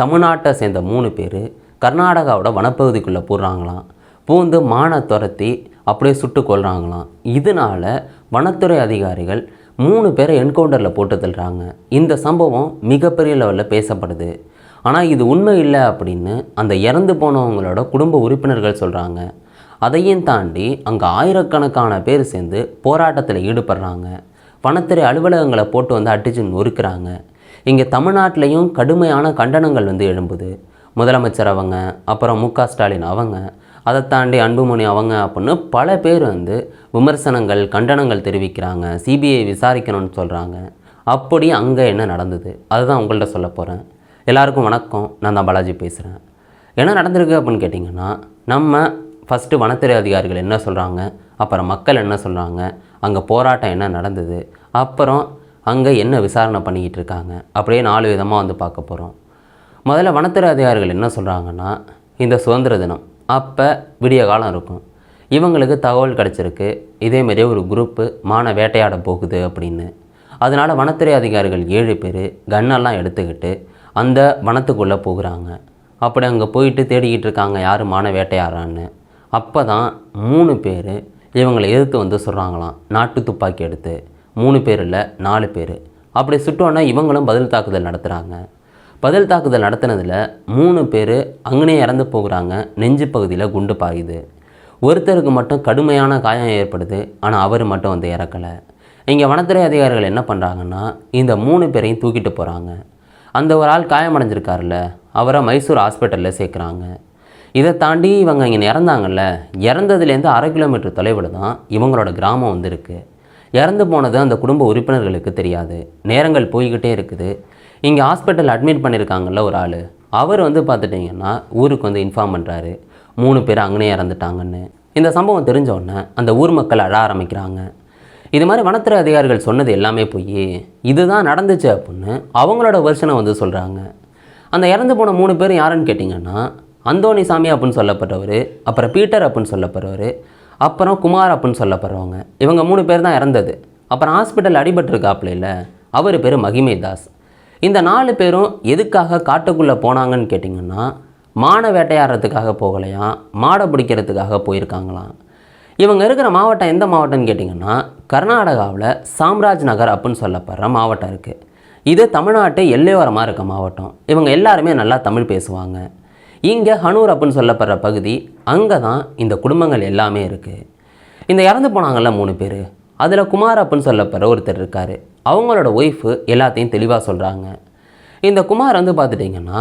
தமிழ்நாட்டை சேர்ந்த 3 பேர் கர்நாடகாவோட வனப்பகுதிக்குள்ளே போடுறாங்களாம். பூந்து மானை துரத்தி அப்படியே சுட்டு கொள்கிறாங்களாம். இதனால் வனத்துறை அதிகாரிகள் 3 பேரை என்கவுண்டரில் போட்டு தள்ளுறாங்க. இந்த சம்பவம் மிகப்பெரிய லெவலில் பேசப்படுது. ஆனால் இது உண்மை இல்லை அப்படின்னு அந்த இறந்து போனவங்களோட குடும்ப உறுப்பினர்கள் சொல்கிறாங்க. அதையும் தாண்டி அங்கே ஆயிரக்கணக்கான பேர் சேர்ந்து போராட்டத்தில் ஈடுபடுறாங்க. வனத்துறை அலுவலகங்களை போட்டு வந்து அடித்து நொறுக்கிறாங்க. இங்கே தமிழ்நாட்டிலையும் கடுமையான கண்டனங்கள் வந்து எழும்புது. முதலமைச்சர் அவங்க, அப்புறம் மு.க. ஸ்டாலின் அவங்க, அதை தாண்டி அன்புமணி அவங்க அப்படின்னு பல பேர் வந்து விமர்சனங்கள், கண்டனங்கள் தெரிவிக்கிறாங்க. சிபிஐ விசாரிக்கணும்னு சொல்கிறாங்க. அப்படி அங்கே என்ன நடந்தது அதுதான் உங்கள்கிட்ட சொல்ல போகிறேன். எல்லாருக்கும் வணக்கம். நான் தான் பாலாஜி பேசுகிறேன். என்ன நடந்திருக்கு அப்படின்னு கேட்டிங்கன்னா, நம்ம ஃபஸ்ட்டு வனத்துறை அதிகாரிகள் என்ன சொல்கிறாங்க, அப்புறம் மக்கள் என்ன சொல்கிறாங்க, அங்கே போராட்டம் என்ன நடந்தது, அப்புறம் அங்கே என்ன விசாரணை பண்ணிக்கிட்டு இருக்காங்க, அப்படியே 4 விதமாக வந்து பார்க்க போகிறோம். முதல்ல வனத்துறை அதிகாரிகள் என்ன சொல்கிறாங்கன்னா, இந்த சுதந்திர தினம் அப்போ விடிய காலம் இருக்கும். இவங்களுக்கு தகவல் கிடச்சிருக்கு, இதேமாரியே ஒரு குரூப்பு மானை வேட்டையாட போகுது அப்படின்னு. அதனால் வனத்துறை அதிகாரிகள் 7 பேர் கன்னெல்லாம் எடுத்துக்கிட்டு அந்த வனத்துக்குள்ளே போகிறாங்க. அப்படி அங்கே போயிட்டு தேடிக்கிட்டு இருக்காங்க யார் மானை வேட்டையாடுறான்னு. அப்போ தான் 3 பேர் இவங்களை எதிர்த்து வந்து சொல்கிறாங்களாம். நாட்டு துப்பாக்கி எடுத்து 3 பேர் இல்லை 4 பேர். அப்படி சுட்டோன்னா இவங்களும் பதில் தாக்குதல் நடத்துகிறாங்க. பதில் தாக்குதல் நடத்தினதில் 3 பேர் அங்கனே இறந்து போகிறாங்க. நெஞ்சு பகுதியில் குண்டு பாயுது. ஒருத்தருக்கு மட்டும் கடுமையான காயம் ஏற்படுது. ஆனால் அவர் மட்டும் வந்து இறக்கலை. இங்கே வனத்துறை அதிகாரிகள் என்ன பண்ணுறாங்கன்னா, இந்த 3 பேரையும் தூக்கிட்டு போகிறாங்க. அந்த ஒரு ஆள் காயமடைஞ்சிருக்காருல்ல, அவரை மைசூர் ஹாஸ்பிட்டலில் சேர்க்குறாங்க. இதை தாண்டி இவங்க இங்கே இறந்தாங்கல்ல, இறந்ததுலேருந்து 1/2 கிலோமீட்டர் தொலைவில் தான் இவங்களோட கிராமம் வந்து இருக்குது. இறந்து போனது அந்த குடும்ப உறுப்பினர்களுக்கு தெரியாது. நேரங்கள் போய்கிட்டே இருக்குது. இங்கே ஹாஸ்பிட்டல் அட்மிட் பண்ணியிருக்காங்கல்ல ஒரு ஆள், அவர் வந்து பார்த்துட்டிங்கன்னா ஊருக்கு வந்து இன்ஃபார்ம் பண்ணுறாரு 3 பேர் அங்கனே இறந்துட்டாங்கன்னு. இந்த சம்பவம் தெரிஞ்சோடனே அந்த ஊர் மக்கள் அழ ஆரம்பிக்கிறாங்க. இது மாதிரி வனத்துறை அதிகாரிகள் சொன்னது எல்லாமே போய் இதுதான் நடந்துச்சு அப்படின்னு அவங்களோட வெர்ஷனை வந்து சொல்கிறாங்க. அந்த இறந்து போன 3 பேரும் யாருன்னு கேட்டிங்கன்னா, அந்தோணி சாமி அப்படின்னு சொல்லப்படுறவர், அப்புறம் பீட்டர் அப்படின்னு சொல்லப்படுறவர், அப்புறம் குமார் அப்படின்னு சொல்லப்படுறவங்க. இவங்க 3 பேர் தான் இறந்தது. அப்புறம் ஹாஸ்பிட்டல் அடிபட்டிருக்காப்புல இல்லை, அவர் பேர் மகிமை தாஸ். இந்த 4 பேரும் எதுக்காக காட்டுக்குள்ளே போனாங்கன்னு கேட்டிங்கன்னா, மானை வேட்டையாடுறதுக்காக போகலையாம், மாடை பிடிக்கிறதுக்காக போயிருக்காங்களாம். இவங்க இருக்கிற மாவட்டம் எந்த மாவட்டம்னு கேட்டிங்கன்னா, கர்நாடகாவில் சாம்ராஜ் நகர் அப்படின்னு சொல்லப்படுற மாவட்டம் இருக்குது. இது தமிழ்நாட்டு எல்லையோரமாக இருக்க மாவட்டம். இவங்க எல்லாருமே நல்லா தமிழ் பேசுவாங்க. இங்கே ஹனூர் அப்படின்னு சொல்லப்படுற பகுதி, அங்கே தான் இந்த குடும்பங்கள் எல்லாமே இருக்குது. இந்த இறந்து போனாங்கள்ல 3 பேர், அதில் குமார் அப்படின்னு சொல்லப்படுற ஒருத்தர் இருக்கார். அவங்களோட ஒய்ஃபு எல்லாத்தையும் தெளிவாக சொல்கிறாங்க. இந்த குமார் வந்து பார்த்துட்டிங்கன்னா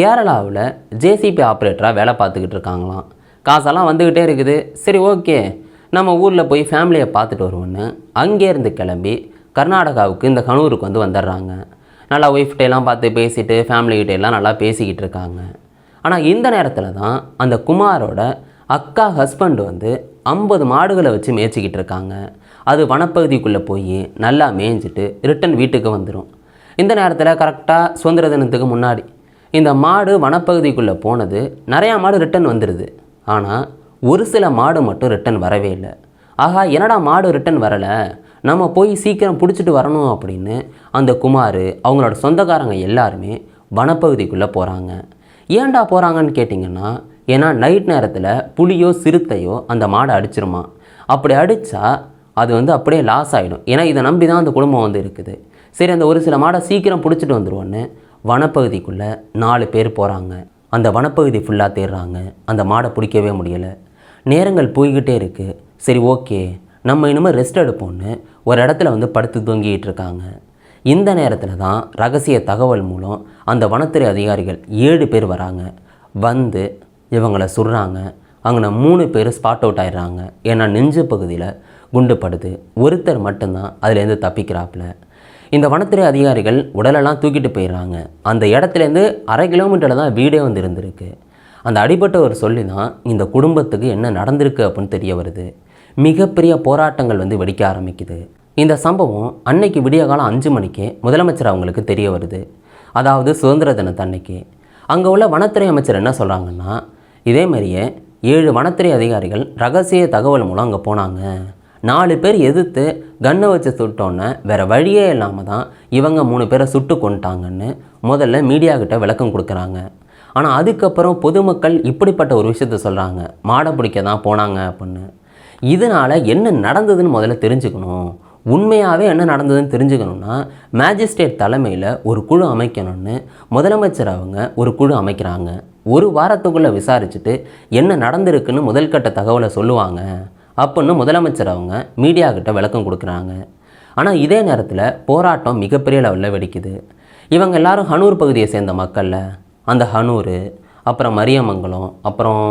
கேரளாவில் ஜேசிபி ஆப்ரேட்டராக வேலை பார்த்துக்கிட்டு இருக்காங்களாம். காசெல்லாம் வந்துக்கிட்டே இருக்குது. சரி ஓகே, நம்ம ஊரில் போய் ஃபேமிலியை பார்த்துட்டு வருவோன்னு அங்கேருந்து கிளம்பி கர்நாடகாவுக்கு இந்த ஹனூருக்கு வந்து வந்துடுறாங்க. நல்லா ஒய்ஃப்கிட்டையெல்லாம் பார்த்து பேசிவிட்டு ஃபேமிலிக்கிட்டையெல்லாம் நல்லா பேசிக்கிட்டு இருக்காங்க. ஆனால் இந்த நேரத்தில் தான் அந்த குமாரோட அக்கா ஹஸ்பண்ட் வந்து 50 மாடுகளை வச்சு மேய்ச்சிக்கிட்டு இருக்காங்க. அது வனப்பகுதிக்குள்ளே போய் நல்லா மேய்ஞ்சிட்டு ரிட்டன் வீட்டுக்கு வந்துடும். இந்த நேரத்தில் கரெக்டாக சுதந்திர தினத்துக்கு முன்னாடி இந்த மாடு வனப்பகுதிக்குள்ளே போனது, நிறையா மாடு ரிட்டன் வந்துடுது. ஆனால் ஒரு சில மாடு மட்டும் ரிட்டன் வரவே இல்லை. ஆகா, என்னடா மாடு ரிட்டன் வரலை, நம்ம போய் சீக்கிரம் பிடிச்சிட்டு வரணும் அப்படின்னு அந்த குமார் அவங்களோட சொந்தக்காரங்க எல்லாருமே வனப்பகுதிக்குள்ளே போகிறாங்க. ஏன்டா போகிறாங்கன்னு கேட்டிங்கன்னா, ஏன்னா நைட் நேரத்தில் புலியோ சிறுத்தையோ அந்த மாடை அடிச்சிருமா. அப்படி அடித்தா அது வந்து அப்படியே லாஸ் ஆகிடும். ஏன்னா இதை நம்பி தான் அந்த குடும்பம் வந்து இருக்குது. சரி, அந்த ஒரு சில மாடை சீக்கிரம் பிடிச்சிட்டு வந்துடுவோன்னு வனப்பகுதிக்குள்ளே 4 பேர் போகிறாங்க. அந்த வனப்பகுதி ஃபுல்லாக தேடுறாங்க. அந்த மாடை பிடிக்கவே முடியலை. நேரங்கள் போய்கிட்டே இருக்குது. சரி ஓகே, நம்ம இனிமேல் ரெஸ்ட் எடுப்போம்னு ஒரு இடத்துல வந்து படுத்து தூங்கிட்டு இருக்காங்க. இந்த நேரத்தில் தான் ரகசிய தகவல் மூலம் அந்த வனத்துறை அதிகாரிகள் 7 பேர் வராங்க. வந்து இவங்களை சுடுறாங்க. அங்கே 3 பேர் ஸ்பாட் அவுட் ஆயிடுறாங்க. ஏன்னா நெஞ்சு பகுதியில் குண்டு படுது. ஒருத்தர் மட்டும்தான் அதுலேருந்து தப்பிக்கிறாப்புல. இந்த வனத்துறை அதிகாரிகள் உடலெல்லாம் தூக்கிட்டு போயிடுறாங்க. அந்த இடத்துலேருந்து 1/2 கிலோமீட்டரில் தான் வீடே வந்து இருந்திருக்கு. அந்த அடிபட்டவர் சொல்லி தான் இந்த குடும்பத்துக்கு என்ன நடந்திருக்கு அப்படின்னு தெரிய வருது. மிகப்பெரிய போராட்டங்கள் வந்து வெடிக்க ஆரம்பிக்குது. இந்த சம்பவம் அன்னைக்கு விடிய காலம் 5 மணிக்கு முதலமைச்சர் அவங்களுக்கு தெரிய வருது. அதாவது சுதந்திர தினத்தன்னைக்கு. அங்கே உள்ள வனத்துறை அமைச்சர் என்ன சொல்கிறாங்கன்னா, இதே மாதிரியே 7 வனத்துறை அதிகாரிகள் ரகசிய தகவல் மூலம் அங்கே போனாங்க. 4 பேர் எதிர்த்து கன்னை வச்சு சுட்டோன்னே வேறு வழியே இல்லாமல் தான் இவங்க 3 பேரை சுட்டு கொண்டுட்டாங்கன்னு முதல்ல மீடியா கிட்ட விளக்கம் கொடுக்குறாங்க. ஆனால் அதுக்கப்புறம் பொதுமக்கள் இப்படிப்பட்ட ஒரு விஷயத்த சொல்கிறாங்க, மாடை பிடிக்க தான் போனாங்க அப்படின்னு. இதனால் என்ன நடந்ததுன்னு முதல்ல தெரிஞ்சுக்கணும். உண்மையாகவே என்ன நடந்ததுன்னு தெரிஞ்சுக்கணுன்னா மேஜிஸ்ட்ரேட் தலைமையில் ஒரு குழு அமைக்கணும்னு முதலமைச்சர் அவங்க ஒரு குழு அமைக்கிறாங்க. ஒரு வாரத்துக்குள்ளே விசாரிச்சுட்டு என்ன நடந்திருக்குன்னு முதல் கட்ட தகவலை சொல்லுவாங்க அப்படின்னு முதலமைச்சர் அவங்க மீடியா கிட்ட விளக்கம் கொடுக்குறாங்க. ஆனால் இதே நேரத்தில் போராட்டம் மிகப்பெரிய லெவலில் வெடிக்குது. இவங்க எல்லாரும் ஹனூர் பகுதியை சேர்ந்த மக்களில் அந்த ஹனூர், அப்புறம் மரியமங்கலம், அப்புறம்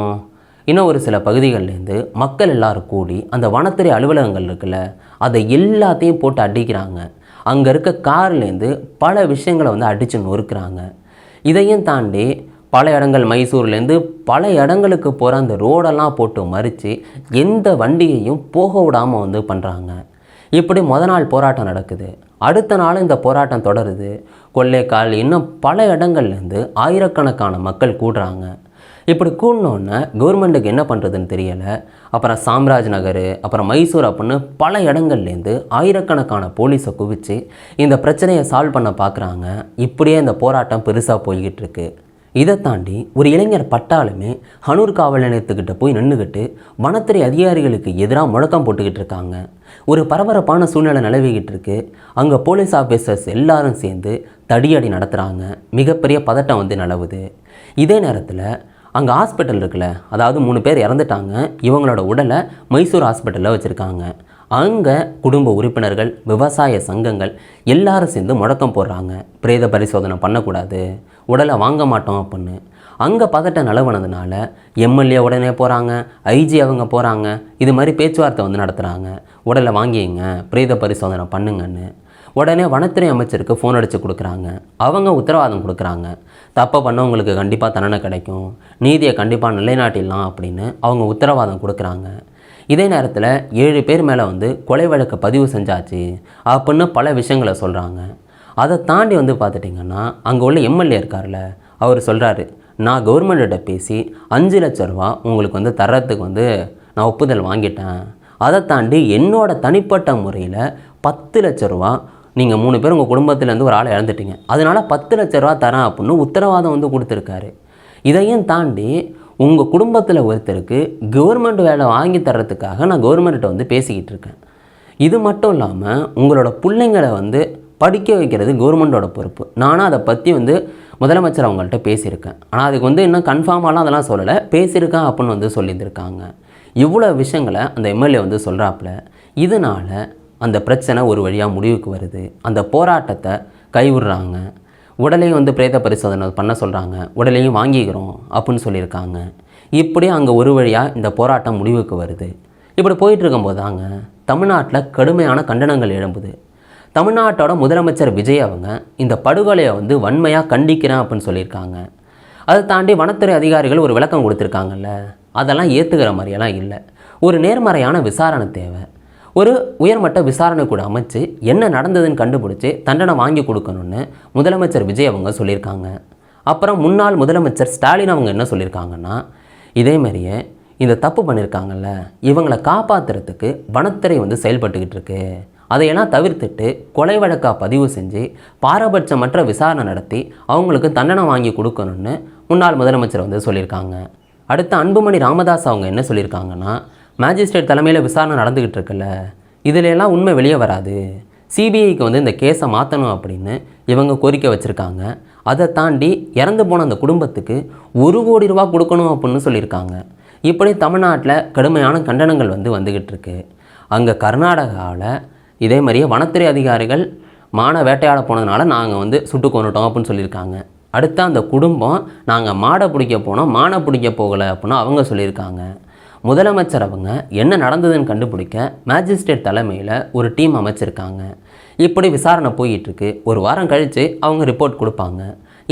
இன்னும் ஒரு சில பகுதிகள்லேருந்து மக்கள் எல்லோரும் கூடி அந்த வனத்துறை அலுவலகங்கள் இருக்குல்ல, அதை எல்லாத்தையும் போட்டு அடிக்கிறாங்க. அங்கே இருக்க கார்லேருந்து பல விஷயங்களை வந்து அடித்து நொறுக்கிறாங்க. இதையும் தாண்டி பல இடங்கள் மைசூர்லேருந்து பல இடங்களுக்கு போகிற அந்த ரோடெல்லாம் போட்டு மறித்து எந்த வண்டியையும் போக விடாமல் வந்து பண்ணுறாங்க. இப்படி நாள் போராட்டம் நடக்குது. அடுத்த நாள் இந்த போராட்டம் தொடருது. கொள்ளைக்கால் இன்னும் பல இடங்கள்லேருந்து ஆயிரக்கணக்கான மக்கள் கூடுறாங்க. இப்படி கூடினோன்னே கவர்மெண்ட்டுக்கு என்ன பண்ணுறதுன்னு தெரியலை. அப்புறம் சாம்ராஜ் நகர், அப்புறம் மைசூர் அப்படின்னு பல இடங்கள்லேருந்து ஆயிரக்கணக்கான போலீஸை குவித்து இந்த பிரச்சனையை சால்வ் பண்ண பார்க்குறாங்க. இப்படியே இந்த போராட்டம் பெருசாக போய்கிட்டு இருக்கு. இதை தாண்டி ஒரு இளைஞர் பட்டாலுமே ஹனூர் காவல் நிலையத்துக்கிட்ட போய் நின்றுக்கிட்டு வனத்துறை அதிகாரிகளுக்கு எதிராக முழக்கம் போட்டுக்கிட்டு இருக்காங்க. ஒரு பரபரப்பான சூழ்நிலை நிலவிக்கிட்டு இருக்கு. அங்கே போலீஸ் ஆஃபீஸர்ஸ் எல்லாரும் சேர்ந்து தடியடி நடத்துகிறாங்க. மிகப்பெரிய பதட்டம் வந்து நிலவுது. இதே நேரத்தில் அங்கே ஹாஸ்பிட்டல் இருக்குல்ல, அதாவது 3 பேர் இறந்துட்டாங்க. இவங்களோட உடலை மைசூர் ஹாஸ்பிட்டலில் வச்சுருக்காங்க. அங்கே குடும்ப உறுப்பினர்கள், விவசாய சங்கங்கள் எல்லாரும் சேர்ந்து முழக்கம் போடுறாங்க, பிரேத பரிசோதனை பண்ணக்கூடாது, உடலை வாங்க மாட்டோம் அப்படின்னு. அங்கே பதட்டம் நிலவுனதுனால எம்எல்ஏ உடனே போகிறாங்க, ஐஜி அவங்க போகிறாங்க. இது மாதிரி பேச்சுவார்த்தை வந்து நடத்துகிறாங்க. உடலை வாங்கிங்க, பிரேத பரிசோதனை பண்ணுங்கன்னு. உடனே வனத்துறை அமைச்சருக்கு ஃபோன் அடித்து கொடுக்குறாங்க. அவங்க உத்தரவாதம் கொடுக்குறாங்க, தப்பை பண்ணவங்களுக்கு கண்டிப்பாக தண்டனை கிடைக்கும், நீதியை கண்டிப்பாக நிலைநாட்டிடலாம் அப்படின்னு அவங்க உத்தரவாதம் கொடுக்குறாங்க. இதே நேரத்தில் 7 பேர் மேலே வந்து கொலை வழக்கை பதிவு செஞ்சாச்சு அப்படின்னு பல விஷயங்களை சொல்கிறாங்க. அதை தாண்டி வந்து பார்த்துட்டிங்கன்னா அங்கே உள்ள எம்எல்ஏ இருக்கார்ல, அவர் சொல்கிறாரு, நான் கவர்மெண்ட்டிட்ட பேசி 5 லட்ச ரூபா உங்களுக்கு வந்து தர்றதுக்கு வந்து நான் ஒப்புதல் வாங்கிட்டேன். அதை தாண்டி என்னோட தனிப்பட்ட முறையில் 10 லட்ச ரூபா, நீங்கள் 3 பேர் உங்கள் குடும்பத்துலேருந்து ஒரு ஆளை இழந்துட்டீங்க, அதனால் 10 லட்ச ரூபா தரேன் அப்படின்னு உத்தரவாதம் வந்து கொடுத்துருக்காரு. இதையும் தாண்டி உங்கள் குடும்பத்தில் ஒருத்தருக்கு கவர்மெண்ட் வேலை வாங்கி தர்றதுக்காக நான் கவர்மெண்ட்டை வந்து பேசிக்கிட்டு இருக்கேன். இது மட்டும் இல்லாமல் உங்களோட பிள்ளைங்களை வந்து படிக்க வைக்கிறது கவர்மெண்ட்டோட பொறுப்பு. நானும் அதை பற்றி வந்து முதலமைச்சர் அவங்கள்ட்ட பேசியிருக்கேன். ஆனால் அதுக்கு வந்து இன்னும் கன்ஃபார்மாலாம் அதெல்லாம் சொல்லலை, பேசியிருக்கேன் அப்படின்னு வந்து சொல்லியிருக்காங்க. இவ்வளோ விஷயங்களை அந்த எம்எல்ஏ வந்து சொல்கிறாப்புல. இதனால் அந்த பிரச்சனை ஒரு வழியாக முடிவுக்கு வருது. அந்த போராட்டத்தை கைவிடுறாங்க. உடலையும் வந்து பிரேத பரிசோதனை பண்ண சொல்கிறாங்க, உடலையும் வாங்கிக்கிறோம் அப்படின்னு சொல்லியிருக்காங்க. இப்படி அங்கே ஒரு வழியாக இந்த போராட்டம் முடிவுக்கு வருது. இப்படி போயிட்டுருக்கும்போது தாங்க தமிழ்நாட்டில் கடுமையான கண்டனங்கள் எழும்புது. தமிழ்நாட்டோட முதலமைச்சர் விஜய் அவங்க இந்த படுகொலையை வந்து வன்மையாக கண்டிக்கிறேன் அப்படின்னு சொல்லியிருக்காங்க. அதை தாண்டி வனத்துறை அதிகாரிகள் ஒரு விளக்கம் கொடுத்துருக்காங்கல்ல, அதெல்லாம் ஏற்றுக்கிற மாதிரியெல்லாம் இல்லை. ஒரு நேர்மறையான விசாரணை தேவை. ஒரு உயர்மட்ட விசாரணை கூட அமைச்சு என்ன நடந்ததுன்னு கண்டுபிடிச்சி தண்டனை வாங்கி கொடுக்கணும்னு முதலமைச்சர் விஜய் அவங்க சொல்லியிருக்காங்க. அப்புறம் முன்னாள் முதலமைச்சர் ஸ்டாலின் அவங்க என்ன சொல்லியிருக்காங்கன்னா, இதேமாரியே இந்த தப்பு பண்ணியிருக்காங்கல்ல, இவங்களை காப்பாற்றுறதுக்கு வனத்துறை வந்து செயல்பட்டுக்கிட்டு இருக்கு, அதையெல்லாம் தவிர்த்துட்டு கொலை வழக்காக பதிவு செஞ்சு பாரபட்சமற்ற விசாரணை நடத்தி அவங்களுக்கு தண்டனை வாங்கி கொடுக்கணும்னு முன்னாள் முதலமைச்சர் வந்து சொல்லியிருக்காங்க. அடுத்து அன்புமணி ராமதாஸ் அவங்க என்ன சொல்லியிருக்காங்கன்னா, மேஜிஸ்ட்ரேட் தலைமையில் விசாரணை நடந்துக்கிட்டு இருக்குல்ல, இதிலெல்லாம் உண்மை வெளியே வராது, சிபிஐக்கு வந்து இந்த கேஸை மாற்றணும் அப்படின்னு இவங்க கோரிக்கை வச்சுருக்காங்க. அதை தாண்டி இறந்து போன அந்த குடும்பத்துக்கு 1 கோடி ரூபா கொடுக்கணும் அப்படின்னு சொல்லியிருக்காங்க. இப்படி தமிழ்நாட்டில் கடுமையான கண்டனங்கள் வந்து வந்துக்கிட்டு இருக்கு. அங்கே கர்நாடகாவில் இதே மாதிரியே வனத்துறை அதிகாரிகள் மானை வேட்டையாட போனதுனால நாங்கள் வந்து சுட்டு கொண்டுட்டோம் அப்படின்னு சொல்லியிருக்காங்க. அடுத்து அந்த குடும்பம் நாங்கள் மாடை பிடிக்க போனோம், மானை பிடிக்க போகலை அப்படின்னு அவங்க சொல்லியிருக்காங்க. முதலமைச்சர் அவங்க என்ன நடந்ததுன்னு கண்டுபிடிக்க மேஜிஸ்ட்ரேட் தலைமையில் ஒரு டீம் அமைச்சிருக்காங்க. இப்படி விசாரணை போயிட்டுருக்கு. ஒரு வாரம் கழித்து அவங்க ரிப்போர்ட் கொடுப்பாங்க.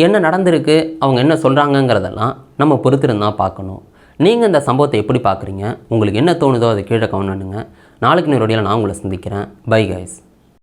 என்ன நடந்திருக்கு, அவங்க என்ன சொல்கிறாங்கங்கிறதெல்லாம் நம்ம பொறுத்திருந்தான் பார்க்கணும். நீங்கள் இந்த சம்பவத்தை எப்படி பார்க்குறீங்க, உங்களுக்கு என்ன தோணுதோ அதை கீழே கமெண்ட் பண்ணுங்கள். நாளைக்கு நேரடியாக நான் உங்களை சந்திக்கிறேன். Bye guys.